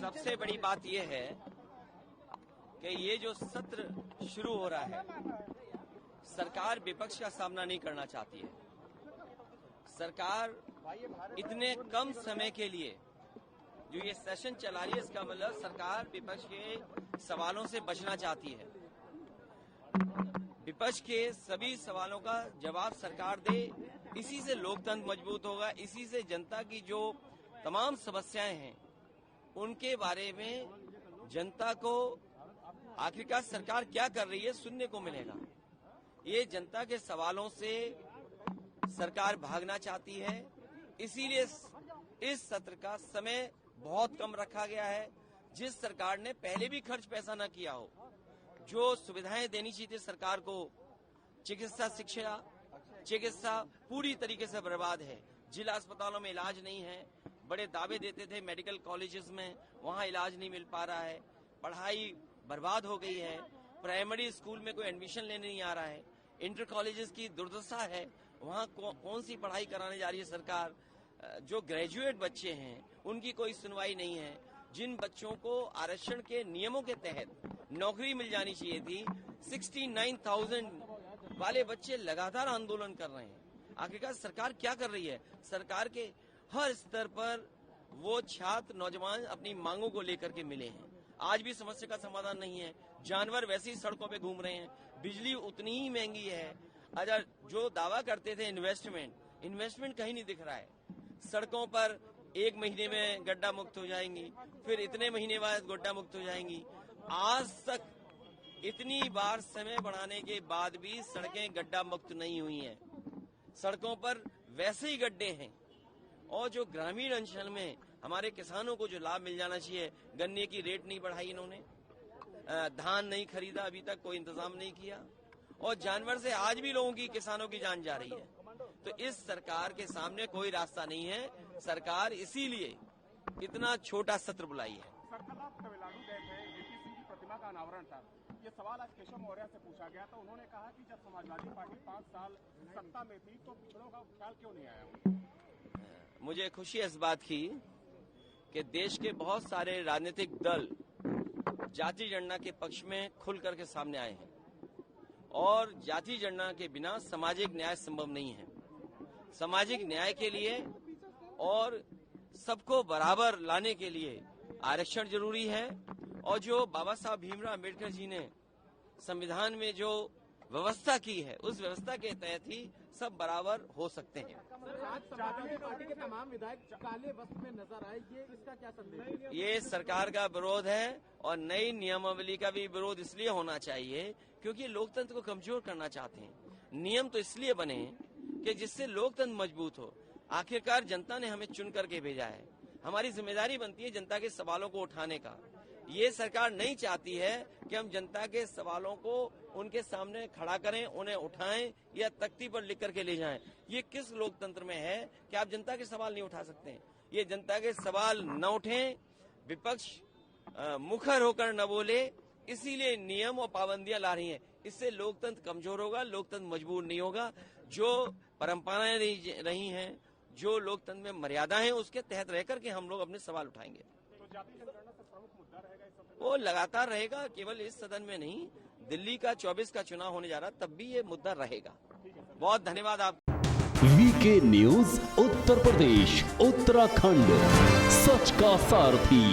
सबसे बड़ी बात यह है कि ये जो सत्र शुरू हो रहा है, सरकार विपक्ष का सामना नहीं करना चाहती है। सरकार इतने कम समय के लिए जो ये सेशन चला रही है, इसका मतलब सरकार विपक्ष के सवालों से बचना चाहती है। विपक्ष के सभी सवालों का जवाब सरकार दे, इसी से लोकतंत्र मजबूत होगा, इसी से जनता की जो तमाम समस्याएं हैं उनके बारे में जनता को आखिरकार सरकार क्या कर रही है सुनने को मिलेगा। ये जनता के सवालों से सरकार भागना चाहती है, इसीलिए इस सत्र का समय बहुत कम रखा गया है। जिस सरकार ने पहले भी खर्च पैसा न किया हो, जो सुविधाएं देनी चाहिए थी सरकार को, चिकित्सा पूरी तरीके से बर्बाद है। जिला अस्पतालों में इलाज नहीं है, बड़े दावे देते थे मेडिकल कॉलेजेस में, वहां इलाज नहीं मिल पा रहा है। पढ़ाई बर्बाद हो गई है, प्राइमरी स्कूल में कोई एडमिशन लेने नहीं आ रहा है। इंटर कॉलेजेस की दुर्दशा है, वहां कौन सी पढ़ाई कराने जा रही है सरकार। जो ग्रेजुएट बच्चे हैं उनकी कोई सुनवाई नहीं है। जिन बच्चों को आरक्षण के नियमों के तहत नौकरी मिल जानी चाहिए थी, 69,000 वाले बच्चे लगातार आंदोलन कर रहे हैं। आखिरकार सरकार क्या कर रही है? सरकार के हर स्तर पर वो छात्र नौजवान अपनी मांगों को लेकर के मिले हैं। आज भी समस्या का समाधान नहीं है। जानवर वैसे ही सड़कों पे घूम रहे हैं, बिजली उतनी ही महंगी है। अगर जो दावा करते थे इन्वेस्टमेंट कहीं नहीं दिख रहा है। सड़कों पर 1 महीने में गड्ढा मुक्त हो जाएंगी, फिर इतने महीने बाद गड्ढा मुक्त हो जाएंगी। आज तक इतनी बार समय बढ़ाने के बाद भी सड़कें गड्ढा मुक्त नहीं हुई हैं। सड़कों पर वैसे ही गड्ढे हैं। और जो ग्रामीण अंचल में हमारे किसानों को जो लाभ मिल जाना चाहिए, गन्ने की रेट नहीं बढ़ाई इन्होंने, धान नहीं खरीदा, अभी तक कोई इंतजाम नहीं किया, और जानवर से आज भी लोगों की, किसानों की जान जा रही है। तो इस सरकार के सामने कोई रास्ता नहीं है। सरकार इसीलिए इतना छोटा सत्र बुलाई है। तमिलनाडु गए थे, वीपी सिंह की प्रतिमा का अनावरण था। ये सवाल आज केशव मौर्य से पूछा गया तो उन्होंने कहा कि जब समाजवादी पार्टी 5 साल सत्ता में थी तो पिछड़ों का ख्याल क्यों नहीं आया। मुझे खुशी है इस बात की कि देश के बहुत सारे राजनीतिक दल जाति जनगणना के पक्ष में खुल करके सामने आए हैं, और जाति जनगणना के बिना सामाजिक न्याय संभव नहीं है। सामाजिक न्याय के लिए और सबको बराबर लाने के लिए आरक्षण जरूरी है, और जो बाबा साहब भीमराव अम्बेडकर जी ने संविधान में जो व्यवस्था की है, उस व्यवस्था के तहत ही सब बराबर हो सकते हैं। पार्टी के तमाम विधायक काले वस्त्र में नजर आए, ये इसका क्या संदेश है? ये सरकार का विरोध है, और नई नियमावली का भी विरोध इसलिए होना चाहिए क्योंकि लोकतंत्र को कमजोर करना चाहते हैं। नियम तो इसलिए बने कि जिससे लोकतंत्र मजबूत हो। आखिरकार जनता ने हमें चुन करके भेजा है, हमारी जिम्मेदारी बनती है जनता के सवालों को उठाने का। ये सरकार नहीं चाहती है कि हम जनता के सवालों को उनके सामने खड़ा करें, उन्हें उठाएं या तख्ती पर लिख करके ले जाएं। ये किस लोकतंत्र में है कि आप जनता के सवाल नहीं उठा सकते हैं? ये जनता के सवाल न उठें, विपक्ष मुखर होकर न बोले, इसीलिए नियम और पाबंदियां ला रही हैं। इससे लोकतंत्र कमजोर होगा, लोकतंत्र मजबूत नहीं होगा। जो परंपराएं रही हैं, जो लोकतंत्र में मर्यादा है, उसके तहत रह करके हम लोग अपने सवाल उठाएंगे। तो जाति जनगणना से प्रमुख मुद्दा रहेगा इस सत्र में? वो लगातार रहेगा, केवल इस सदन में नहीं, दिल्ली का 24 का चुनाव होने जा रहा, तब भी ये मुद्दा रहेगा। बहुत धन्यवाद आप। वीके न्यूज उत्तर प्रदेश उत्तराखंड, सच का सारथी।